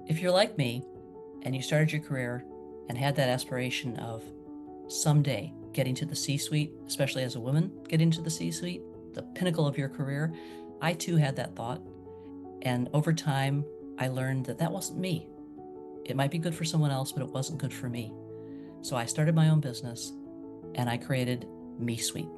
If you're like me and you started your career and had that aspiration of someday getting to the C-suite, especially as a woman, getting to the C-suite, the pinnacle of your career, I too had that thought. And over time, I learned that that wasn't me. It might be good for someone else, but it wasn't good for me. So I started my own business and I created Me Suite.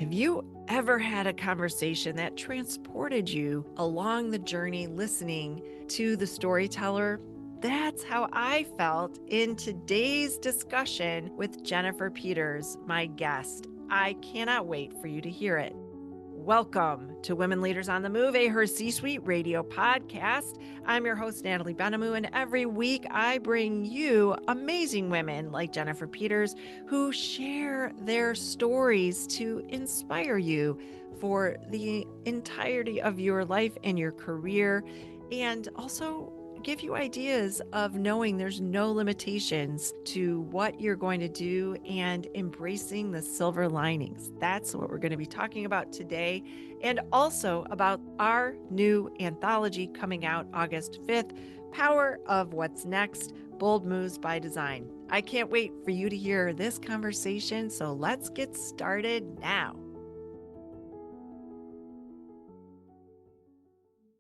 Have you ever had a conversation that transported you along the journey listening to the storyteller? That's how I felt in today's discussion with Jennifer Peters, my guest. I cannot wait for you to hear it. Welcome to Women Leaders on the Move, a Her C-Suite radio podcast. I'm your host, Natalie Benamou, and every week I bring you amazing women like Jennifer Peters who share their stories to inspire you for the entirety of your life and your career, and also give you ideas of knowing there's no limitations to what you're going to do and embracing the silver linings. That's what we're going to be talking about today, and also about our new anthology coming out August 5th, Power of What's Next, Bold Moves by Design. I can't wait for you to hear this conversation, so let's get started now.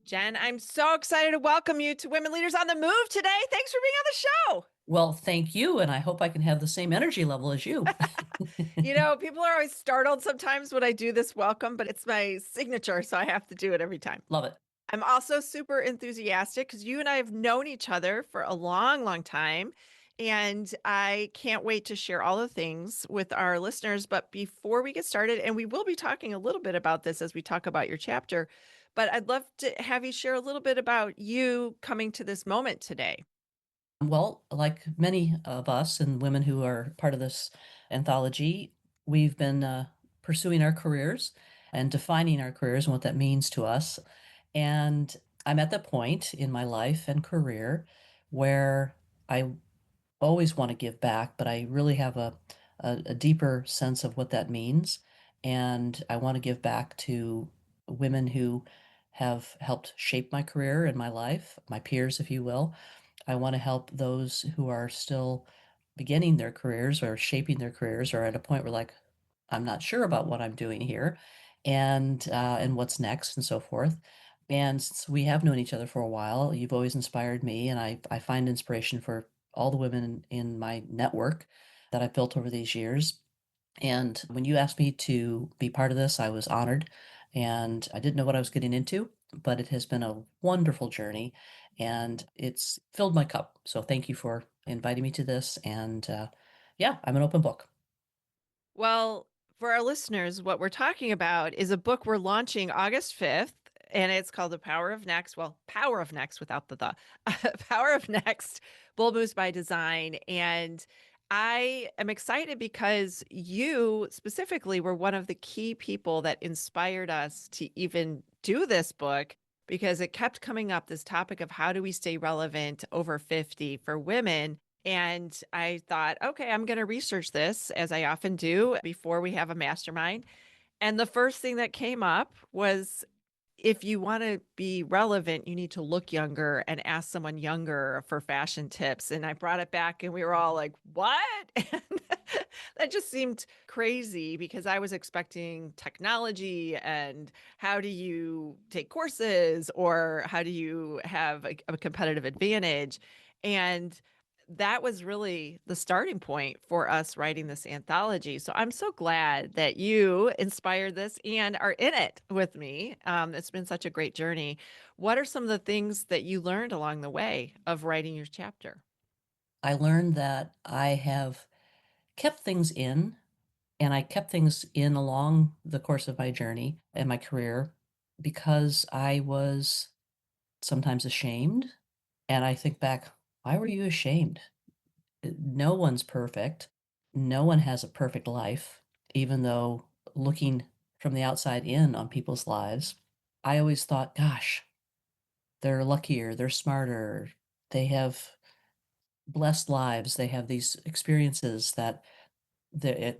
Jen, I'm so excited to welcome you to Women Leaders on the Move today. Thanks for being on the show. Well, thank you. And I hope I can have the same energy level as you. People are always startled sometimes when I do this welcome, but it's my signature, so I have to do it every time. Love it. I'm also super enthusiastic because you and I have known each other for a long, long time. And I can't wait to share all the things with our listeners. But before we get started, and we will be talking a little bit about this as we talk about your chapter, but I'd love to have you share a little bit about you coming to this moment today. Well, like many of us and women who are part of this anthology, we've been pursuing our careers and defining our careers and what that means to us. And I'm at the point in my life and career where I always want to give back, but I really have a deeper sense of what that means. And I want to give back to women who have helped shape my career and my life, my peers, if you will. I want to help those who are still beginning their careers or shaping their careers or at a point where like, I'm not sure about what I'm doing here and what's next and so forth. And since we have known each other for a while, you've always inspired me, and I find inspiration for all the women in my network that I've built over these years. And when you asked me to be part of this, I was honored, and I didn't know what I was getting into, but it has been a wonderful journey and it's filled my cup. So thank you for inviting me to this. And yeah, I'm an open book. Well, for our listeners, what we're talking about is a book we're launching August 5th, and it's called The Power of Next. Well, Power of Next without the Power of Next, Bold Moves by Design. And I am excited because you specifically were one of the key people that inspired us to even do this book because it kept coming up, this topic of how do we stay relevant over 50 for women. And I thought, okay, I'm going to research this as I often do before we have a mastermind. And the first thing that came up was if you want to be relevant, you need to look younger and ask someone younger for fashion tips. And I brought it back and we were all like, what? And that just seemed crazy because I was expecting technology and how do you take courses or how do you have a competitive advantage? And that was really the starting point for us writing this anthology. So I'm so glad that you inspired this and are in it with me. It's been such a great journey. What are some of the things that you learned along the way of writing your chapter? I learned that I have kept things in, and I kept things in along the course of my journey and my career because I was sometimes ashamed. And I think back, why were you ashamed? No one's perfect. No one has a perfect life, even though looking from the outside in on people's lives, I always thought, gosh, they're luckier, they're smarter, they have blessed lives, they have these experiences that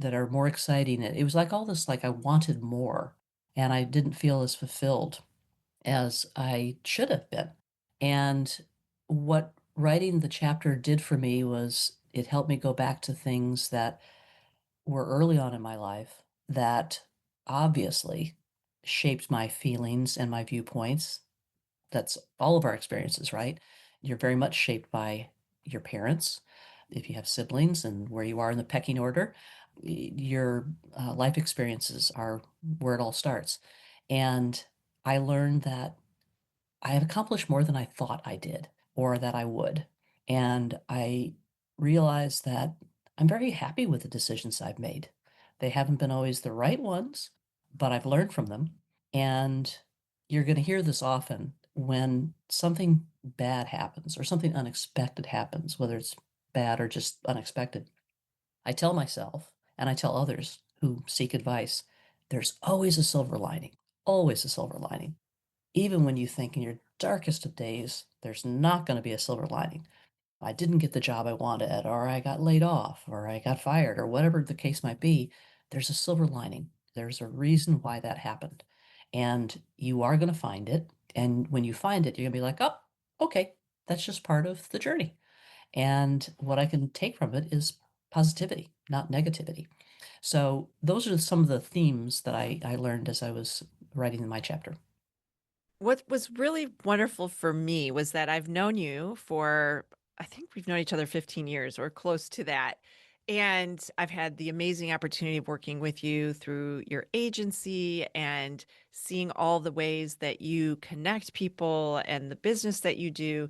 are more exciting. It was like all this, like I wanted more, and I didn't feel as fulfilled as I should have been. And What writing the chapter did for me was it helped me go back to things that were early on in my life that obviously shaped my feelings and my viewpoints. That's all of our experiences, right? You're very much shaped by your parents, if you have siblings, and where you are in the pecking order. Your life experiences are where it all starts. And I learned that I have accomplished more than I thought I did or that I would. And I realized that I'm very happy with the decisions I've made. They haven't been always the right ones, but I've learned from them. And you're going to hear this often when something bad happens or something unexpected happens, whether it's bad or just unexpected. I tell myself and I tell others who seek advice, there's always a silver lining. Even when you think in your darkest of days, there's not going to be a silver lining. I didn't get the job I wanted, or I got laid off, or I got fired, or whatever the case might be, there's a silver lining. There's a reason why that happened. And you are going to find it. And when you find it, you're going to be like, oh, okay, that's just part of the journey. And what I can take from it is positivity, not negativity. So those are some of the themes that I learned as I was writing my chapter. What was really wonderful for me was that I've known you for, I think we've known each other 15 years or close to that. And I've had the amazing opportunity of working with you through your agency and seeing all the ways that you connect people and the business that you do.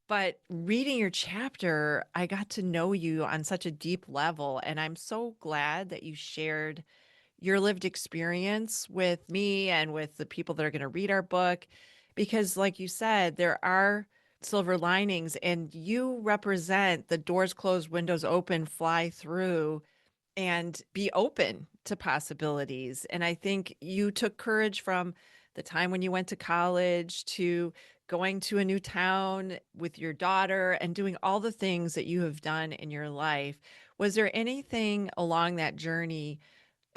But reading your chapter, I got to know you on such a deep level. And I'm so glad that you shared your lived experience with me and with the people that are going to read our book. Because, like you said, there are silver linings, and you represent the doors closed, windows open, fly through, and be open to possibilities. And I think you took courage from the time when you went to college to going to a new town with your daughter and doing all the things that you have done in your life. Was there anything along that journey,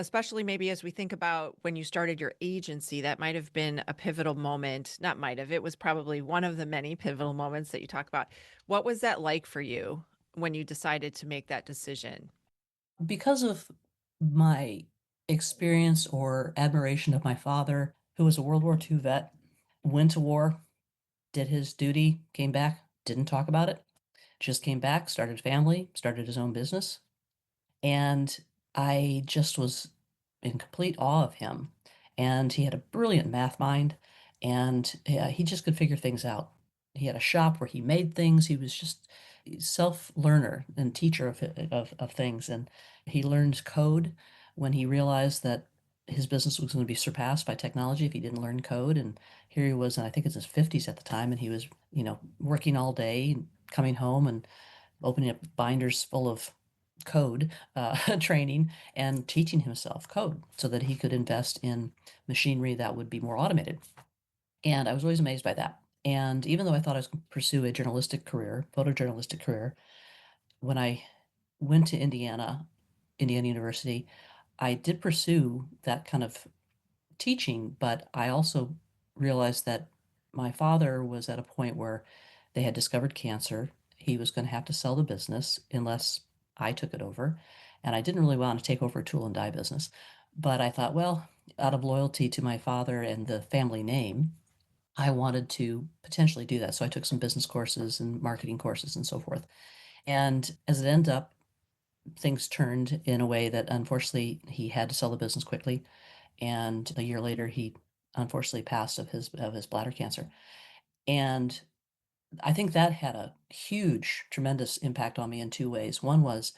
especially maybe as we think about when you started your agency, that might have been a pivotal moment? Not might have, it was probably one of the many pivotal moments that you talk about. What was that like for you when you decided to make that decision? Because of my experience or admiration of my father, who was a World War II vet, went to war, did his duty, came back, didn't talk about it, just came back, started family, started his own business. And I just was in complete awe of him. And he had a brilliant math mind, and he just could figure things out. He had a shop where he made things. He was just self-learner and teacher of things. And he learned code when he realized that his business was going to be surpassed by technology if he didn't learn code. And here he was, and I think it's his 50s at the time, and he was, working all day, coming home and opening up binders full of code training and teaching himself code so that he could invest in machinery that would be more automated. And I was always amazed by that. And even though I thought I was going to pursue a journalistic career, photojournalistic career, when I went to Indiana University, I did pursue that kind of teaching, but I also realized that my father was at a point where they had discovered cancer. He was going to have to sell the business unless I took it over. And I didn't really want to take over a tool and die business. But I thought, well, out of loyalty to my father and the family name, I wanted to potentially do that. So I took some business courses and marketing courses and so forth. And as it ended up, things turned in a way that unfortunately he had to sell the business quickly, and a year later he unfortunately passed of his bladder cancer. And I think that had a huge tremendous impact on me in two ways. One was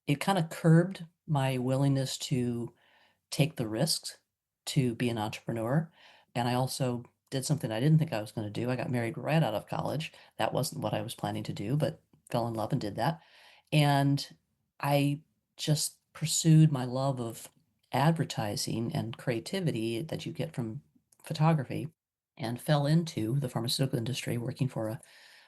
it kind of curbed my willingness to take the risks to be an entrepreneur. And I also did something I didn't think I was going to do. I got married right out of college. That wasn't what I was planning to do, but fell in love and did that. And I just pursued my love of advertising and creativity that you get from photography and fell into the pharmaceutical industry working for a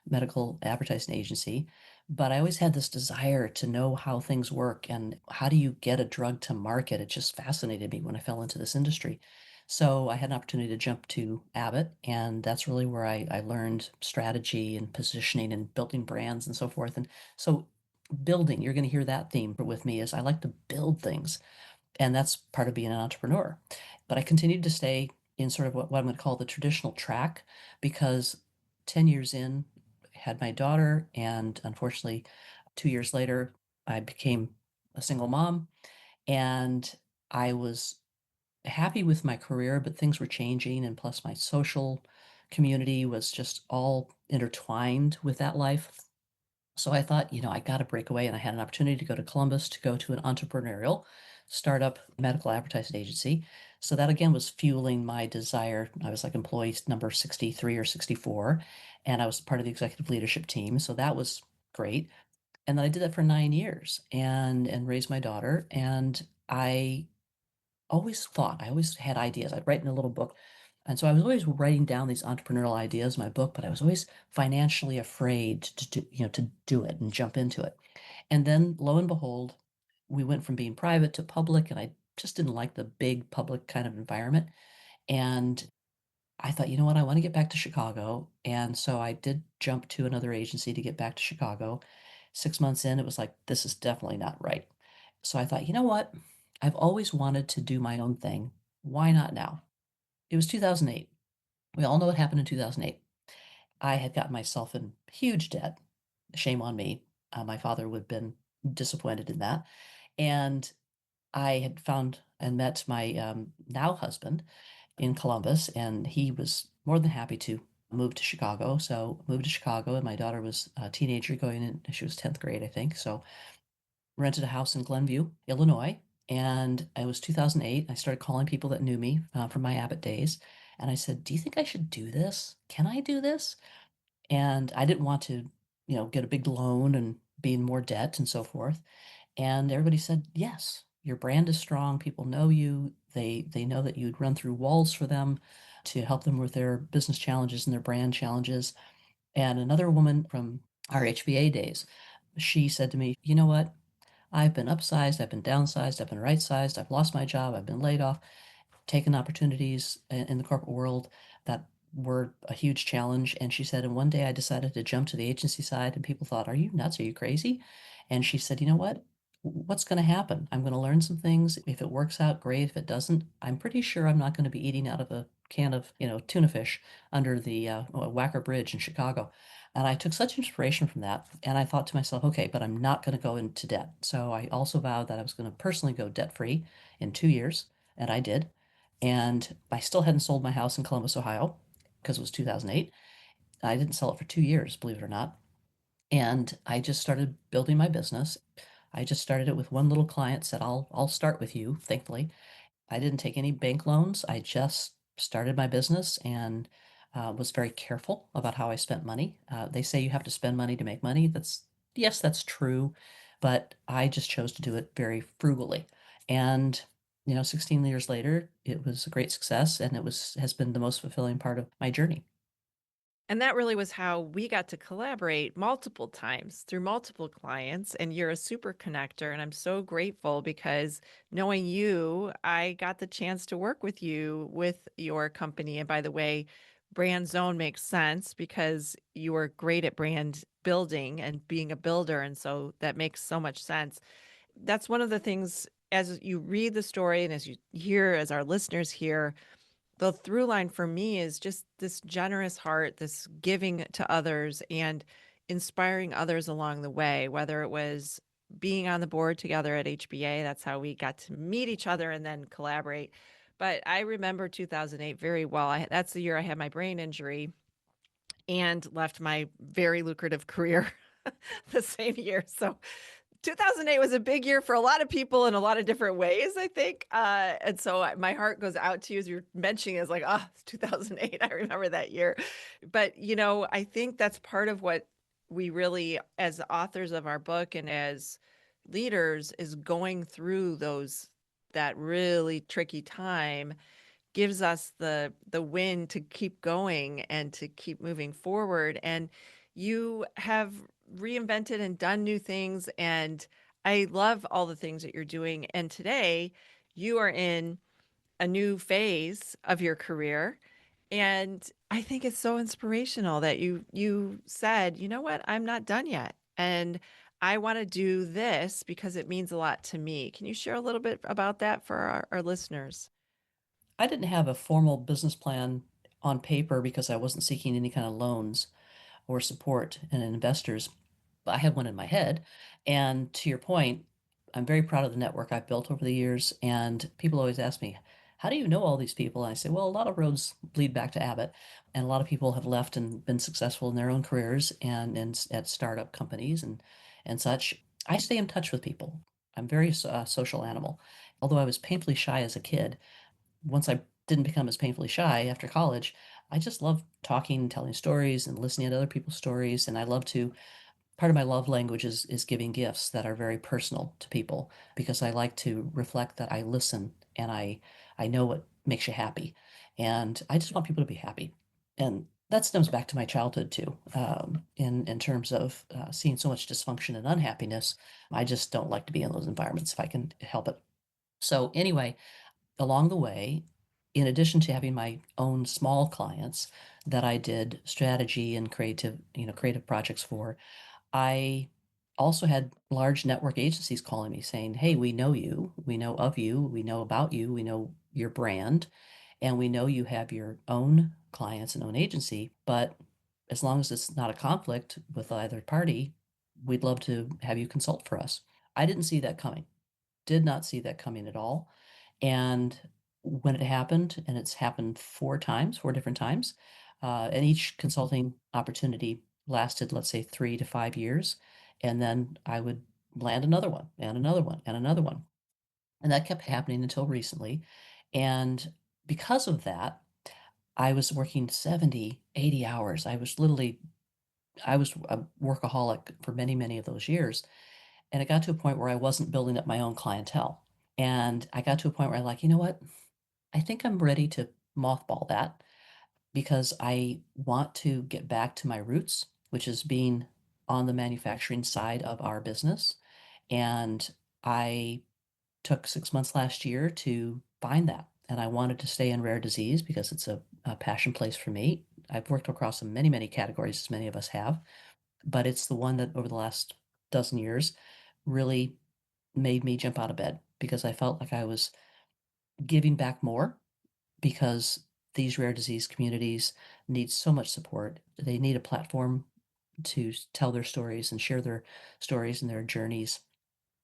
medical advertising agency. But I always had this desire to know how things work and how do you get a drug to market. It just fascinated me when I fell into this industry. So I had an opportunity to jump to Abbott, and that's really where I learned strategy and positioning and building brands and so forth. And so building, you're going to hear that theme with me is I like to build things. And that's part of being an entrepreneur. But I continued to stay in sort of what I'm going to call the traditional track because 10 years in, I had my daughter, and unfortunately, 2 years later, I became a single mom. And I was happy with my career, but things were changing. And plus, my social community was just all intertwined with that life. So I thought, I got to break away. And I had an opportunity to go to Columbus to go to an entrepreneurial startup medical advertising agency. So that again was fueling my desire. I was like employee number 63 or 64, and I was part of the executive leadership team. So that was great. And then I did that for 9 years and raised my daughter. And I always had ideas. I'd write in a little book. And so I was always writing down these entrepreneurial ideas in my book, but I was always financially afraid to do it and jump into it. And then lo and behold, we went from being private to public, and I just didn't like the big public kind of environment. And I thought, you know what, I want to get back to Chicago. And so I did jump to another agency to get back to Chicago. 6 months in, it was like, this is definitely not right. So I thought, you know what? I've always wanted to do my own thing. Why not now? It was 2008. We all know what happened in 2008. I had gotten myself in huge debt. Shame on me. My father would have been disappointed in that. And I had found and met my now husband in Columbus, and he was more than happy to move to Chicago. So moved to Chicago, and my daughter was a teenager going in. She was 10th grade, I think. So rented a house in Glenview, Illinois, and it was 2008. I started calling people that knew me from my Abbott days, and I said, "Do you think I should do this? Can I do this?" And I didn't want to, get a big loan and be in more debt and so forth. And everybody said, "Yes, your brand is strong. People know you. They know that you'd run through walls for them to help them with their business challenges and their brand challenges." And another woman from our HBA days, she said to me, "You know what? I've been upsized, I've been downsized, I've been right sized, I've lost my job, I've been laid off, taken opportunities in the corporate world that were a huge challenge." And she said, and one day I decided to jump to the agency side, and people thought, "Are you nuts? Are you crazy?" And she said, "You know what? What's going to happen? I'm going to learn some things. If it works out, great. If it doesn't, I'm pretty sure I'm not going to be eating out of a can of, tuna fish under the Wacker Bridge in Chicago." And I took such inspiration from that. And I thought to myself, okay, but I'm not going to go into debt. So I also vowed that I was going to personally go debt free in 2 years. And I did. And I still hadn't sold my house in Columbus, Ohio, because it was 2008. I didn't sell it for 2 years, believe it or not. And I just started building my business. I just started it with one little client, said, I'll start with you, thankfully. I didn't take any bank loans. I just started my business and was very careful about how I spent money. They say you have to spend money to make money. Yes, that's true. But I just chose to do it very frugally. And, 16 years later, it was a great success, and has been the most fulfilling part of my journey. And that really was how we got to collaborate multiple times through multiple clients. And you're a super connector. And I'm so grateful because knowing you, I got the chance to work with you with your company. And by the way, Brand Zone makes sense because you are great at brand building and being a builder. And so that makes so much sense. That's one of the things as you read the story and as you hear, as our listeners hear, the through line for me is just this generous heart, this giving to others and inspiring others along the way, whether it was being on the board together at HBA, that's how we got to meet each other and then collaborate. But I remember 2008 very well. That's the year I had my brain injury and left my very lucrative career the same year. So 2008 was a big year for a lot of people in a lot of different ways, I think. And so my heart goes out to you as you're mentioning it's like, oh, it's 2008. I remember that year. But, I think that's part of what we really, as authors of our book and as leaders, is going through that really tricky time gives us the win to keep going and to keep moving forward. And you have reinvented and done new things. And I love all the things that you're doing. And today you are in a new phase of your career. And I think it's so inspirational that you said, "You know what? I'm not done yet. And I want to do this because it means a lot to me." Can you share a little bit about that for our listeners? I didn't have a formal business plan on paper because I wasn't seeking any kind of loans or support and investors. I had one in my head. And to your point, I'm very proud of the network I've built over the years. And people always ask me, how do you know all these people? And I say, well, a lot of roads lead back to Abbott. And a lot of people have left and been successful in their own careers and at startup companies and such. I stay in touch with people. I'm very social animal. Although I was painfully shy as a kid, once I didn't become as painfully shy after college, I just love talking and telling stories and listening to other people's stories. And I love to, part of my love language is giving gifts that are very personal to people because I like to reflect that I listen and I know what makes you happy. And I just want people to be happy. And that stems back to my childhood too, in terms of seeing so much dysfunction and unhappiness. I just don't like to be in those environments if I can help it. So anyway, along the way, in addition to having my own small clients that I did strategy and creative projects for, I also had large network agencies calling me saying, "Hey, we know you, we know of you, we know about you, we know your brand, and we know you have your own clients and own agency, but as long as it's not a conflict with either party, we'd love to have you consult for us." I didn't see that coming. Did not see that coming at all. And when it happened, and it's happened 4 times, 4 different times, and each consulting opportunity lasted, let's say, 3 to 5 years, and then I would land another one, and another one, and another one. And that kept happening until recently, and because of that, I was working 70, 80 hours. I was a workaholic for many, many of those years, and it got to a point where I wasn't building up my own clientele. And I got to a point where I'm like, you know what? I think I'm ready to mothball that because I want to get back to my roots, which is being on the manufacturing side of our business. And I took 6 months last year to find that. And I wanted to stay in rare disease because it's a passion place for me. I've worked across many, many categories, as many of us have, but it's the one that over the last dozen years really made me jump out of bed because I felt like I was giving back more because these rare disease communities need so much support. They need a platform to tell their stories and share their stories and their journeys.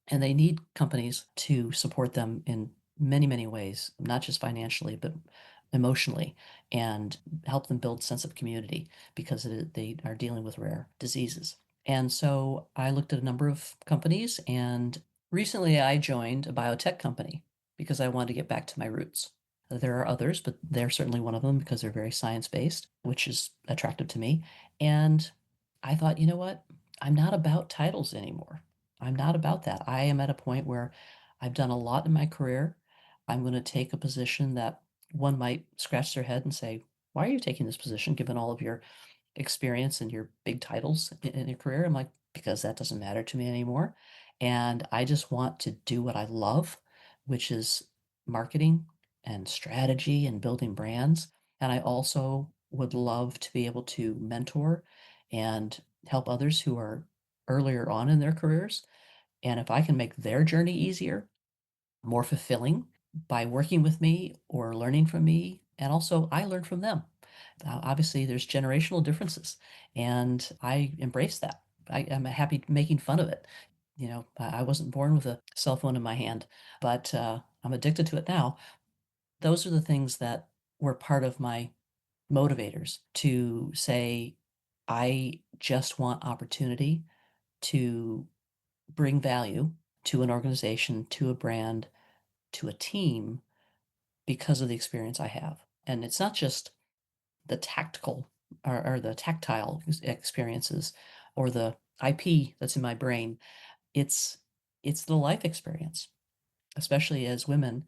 And they need companies to support them in many, many ways, not just financially, but emotionally, and help them build sense of community because they are dealing with rare diseases. And so I looked at a number of companies, and recently I joined a biotech company because I wanted to get back to my roots. There are others, but they're certainly one of them because they're very science based, which is attractive to me. And I thought, you know what? I'm not about titles anymore. I'm not about that. I am at a point where I've done a lot in my career. I'm going to take a position that one might scratch their head and say, why are you taking this position given all of your experience and your big titles in your career? I'm like, because that doesn't matter to me anymore. And I just want to do what I love, which is marketing and strategy and building brands. And I also would love to be able to mentor and help others who are earlier on in their careers. And if I can make their journey easier, more fulfilling by working with me or learning from me, and also I learn from them. Obviously, there's generational differences, and I embrace that. I am happy making fun of it. You know, I wasn't born with a cell phone in my hand, but I'm addicted to it now. Those are the things that were part of my motivators to say, I just want opportunity to bring value to an organization, to a brand, to a team because of the experience I have. And it's not just the tactical or the tactile experiences or the IP that's in my brain. It's it's the life experience, especially as women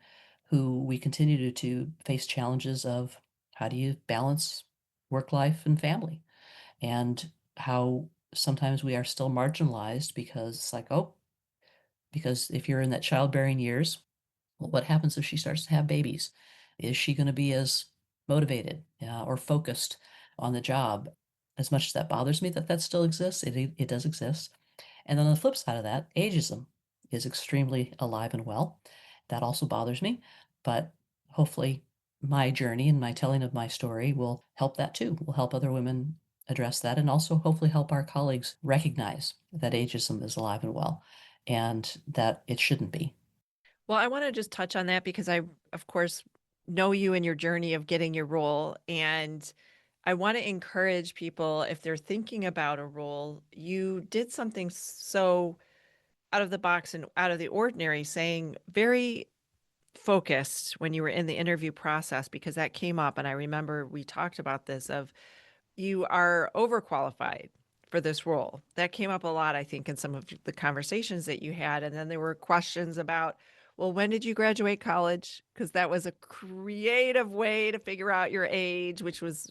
who we continue to face challenges of how do you balance work life and family and how sometimes we are still marginalized because it's like, oh, because if you're in that childbearing years, well, what happens if she starts to have babies? Is she going to be as motivated or focused on the job? As much as that bothers me that that still exists, it does exist. And then on the flip side of that, ageism is extremely alive and well. That also bothers me, but hopefully my journey and my telling of my story will help that too. Will help other women address that and also hopefully help our colleagues recognize that ageism is alive and well and that it shouldn't be. Well, I want to just touch on that because I, of course, know you and your journey of getting your role. And I want to encourage people if they're thinking about a role, you did something so out of the box and out of the ordinary, saying very focused when you were in the interview process, because that came up. And I remember we talked about this of you are overqualified for this role. That came up a lot, I think, in some of the conversations that you had. And then there were questions about, well, when did you graduate college? Because that was a creative way to figure out your age, which was,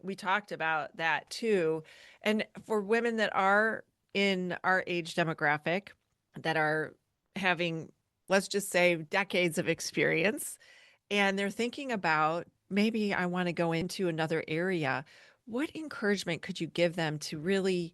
we talked about that too. And for women that are in our age demographic, that are having, let's just say, decades of experience, and they're thinking about maybe I want to go into another area. What encouragement could you give them to really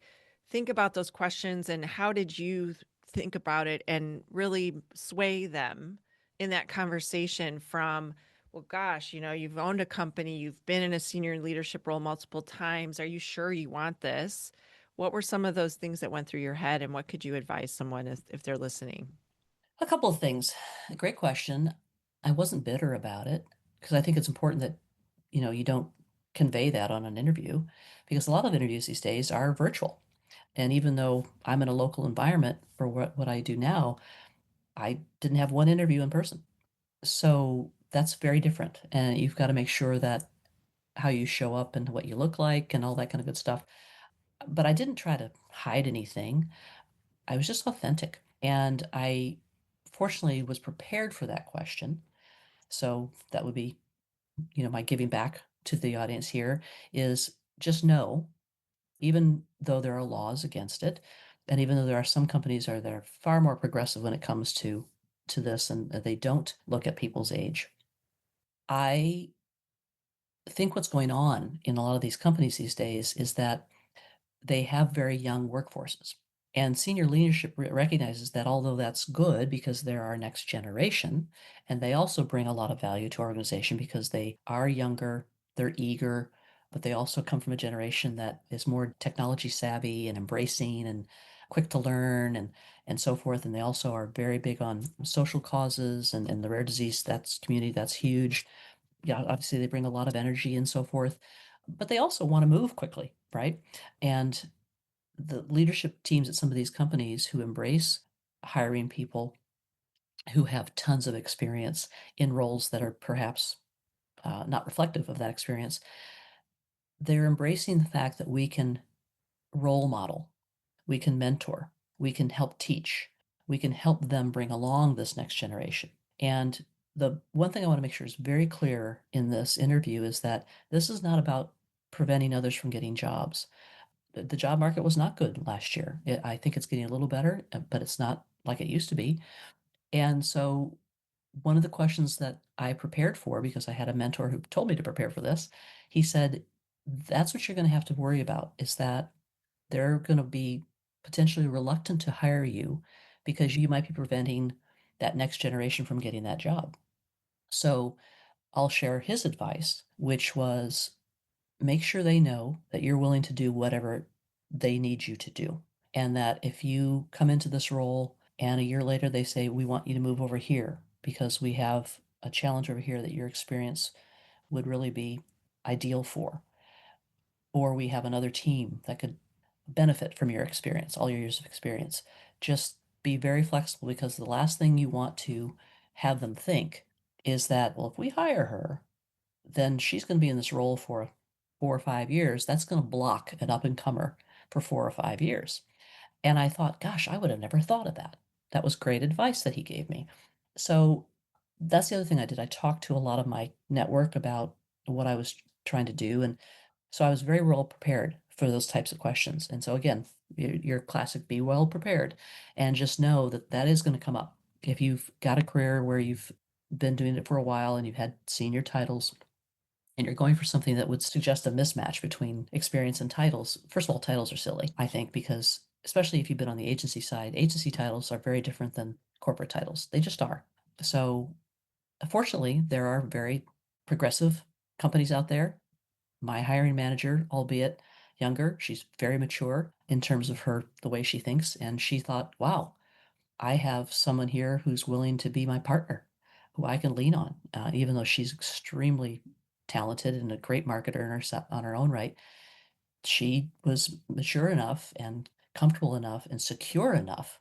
think about those questions? And how did you think about it and really sway them in that conversation from, well, gosh, you've owned a company, you've been in a senior leadership role multiple times. Are you sure you want this? What were some of those things that went through your head, and what could you advise someone if they're listening? A couple of things. Great question. I wasn't bitter about it because I think it's important that, you don't convey that on an interview because a lot of interviews these days are virtual. And even though I'm in a local environment for what I do now, I didn't have one interview in person. So that's very different. And you've got to make sure that how you show up and what you look like and all that kind of good stuff. But I didn't try to hide anything. I was just authentic. And I fortunately was prepared for that question. So that would be, my giving back to the audience here is just know, even though there are laws against it, and even though there are some companies that are far more progressive when it comes to this and they don't look at people's age. I think what's going on in a lot of these companies these days is that they have very young workforces. And senior leadership recognizes that although that's good because they're our next generation, and they also bring a lot of value to our organization because they are younger, they're eager, but they also come from a generation that is more technology savvy and embracing and quick to learn and so forth. And they also are very big on social causes and the rare disease that's community that's huge. Yeah, obviously they bring a lot of energy and so forth, but they also want to move quickly, right? And the leadership teams at some of these companies who embrace hiring people who have tons of experience in roles that are perhaps not reflective of that experience, they're embracing the fact that we can role model, we can mentor, we can help teach, we can help them bring along this next generation. And the one thing I want to make sure is very clear in this interview is that this is not about preventing others from getting jobs. The job market was not good last year. I think it's getting a little better, but it's not like it used to be. And so one of the questions that I prepared for, because I had a mentor who told me to prepare for this, he said, that's what you're going to have to worry about is that they're going to be potentially reluctant to hire you because you might be preventing that next generation from getting that job. So I'll share his advice, which was make sure they know that you're willing to do whatever they need you to do. And that if you come into this role and a year later they say, we want you to move over here because we have a challenge over here that your experience would really be ideal for, or we have another team that could benefit from your experience, all your years of experience. Just be very flexible because the last thing you want to have them think is that, well, if we hire her, then she's going to be in this role for 4 or 5 years. That's going to block an up and comer for 4 or 5 years. And I thought, gosh, I would have never thought of that. That was great advice that he gave me. So that's the other thing I did. I talked to a lot of my network about what I was trying to do. And so I was very well prepared for those types of questions. And so again, your classic be well prepared and just know that that is going to come up. If you've got a career where you've been doing it for a while and you've had senior titles and you're going for something that would suggest a mismatch between experience and titles. First of all, titles are silly, I think, because especially if you've been on the agency side, agency titles are very different than corporate titles. They just are. So, fortunately, there are very progressive companies out there. My hiring manager, albeit younger, she's very mature in terms of the way she thinks. And she thought, wow, I have someone here who's willing to be my partner, who I can lean on, even though she's extremely talented and a great marketer on her own right. She was mature enough and comfortable enough and secure enough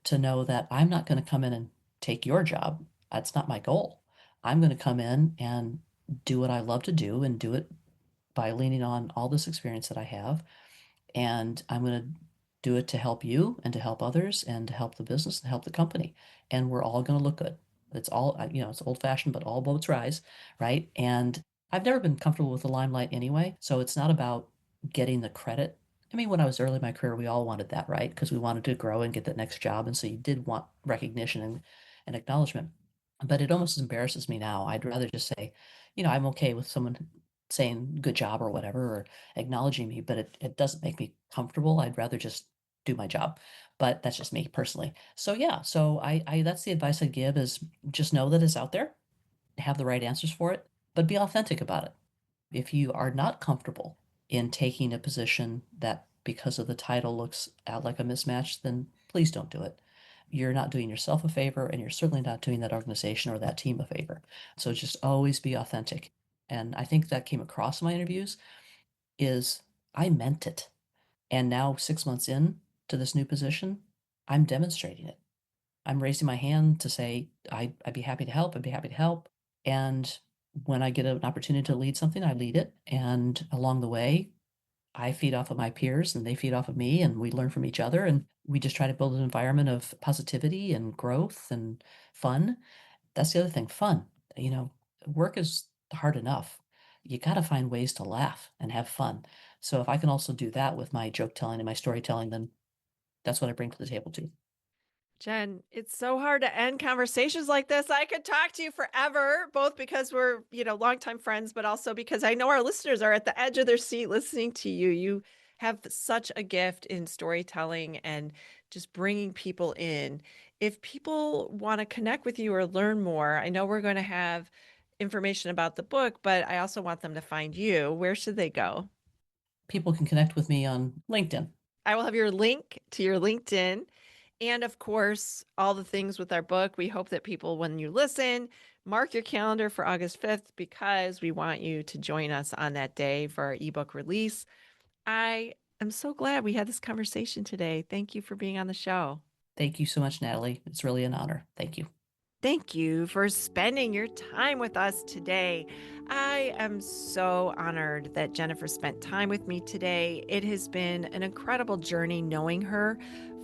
to know that I'm not going to come in and take your job. That's not my goal. I'm going to come in and do what I love to do and do it by leaning on all this experience that I have, and I'm going to do it to help you and to help others and to help the business and help the company. And we're all going to look good. It's all, it's old fashioned, but all boats rise, right? And I've never been comfortable with the limelight anyway. So it's not about getting the credit. I mean, when I was early in my career, we all wanted that, right? Because we wanted to grow and get that next job. And so you did want recognition and acknowledgement. But it almost embarrasses me now. I'd rather just say, I'm okay with someone saying good job or whatever, or acknowledging me, but it doesn't make me comfortable. I'd rather just do my job. But that's just me personally. So yeah, so I that's the advice I'd give is just know that it's out there, have the right answers for it, but be authentic about it. If you are not comfortable in taking a position that because of the title looks out like a mismatch, then please don't do it. You're not doing yourself a favor, and you're certainly not doing that organization or that team a favor. So just always be authentic. And I think that came across in my interviews is I meant it. And now 6 months in to this new position, I'm demonstrating it. I'm raising my hand to say, I'd be happy to help. I'd be happy to help. And when I get an opportunity to lead something, I lead it. And along the way, I feed off of my peers and they feed off of me and we learn from each other. And we just try to build an environment of positivity and growth and fun. That's the other thing, fun. You know, work is hard enough. You got to find ways to laugh and have fun. So if I can also do that with my joke telling and my storytelling, then that's what I bring to the table too. Jen, it's so hard to end conversations like this. I could talk to you forever, both because we're, longtime friends, but also because I know our listeners are at the edge of their seat listening to you. You have such a gift in storytelling and just bringing people in. If people want to connect with you or learn more, I know we're going to have information about the book, but I also want them to find you. Where should they go? People can connect with me on LinkedIn. I will have your link to your LinkedIn. And of course, all the things with our book. We hope that people, when you listen, mark your calendar for August 5th because we want you to join us on that day for our ebook release. I am so glad we had this conversation today. Thank you for being on the show. Thank you so much, Natalie. It's really an honor. Thank you. Thank you for spending your time with us today. I am so honored that Jennifer spent time with me today. It has been an incredible journey knowing her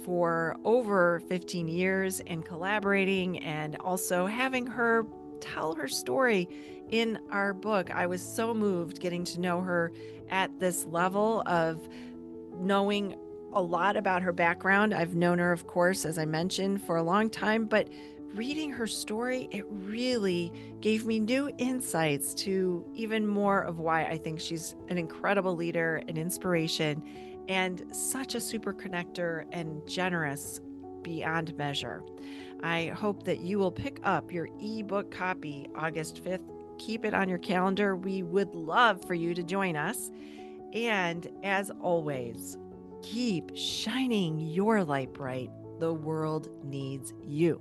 for over 15 years and collaborating and also having her tell her story in our book. I was so moved getting to know her at this level of knowing a lot about her background. I've known her, of course, as I mentioned, for a long time, but reading her story, it really gave me new insights to even more of why I think she's an incredible leader, an inspiration, and such a super connector and generous beyond measure. I hope that you will pick up your ebook copy August 5th. Keep it on your calendar. We would love for you to join us. And as always, keep shining your light bright. The world needs you.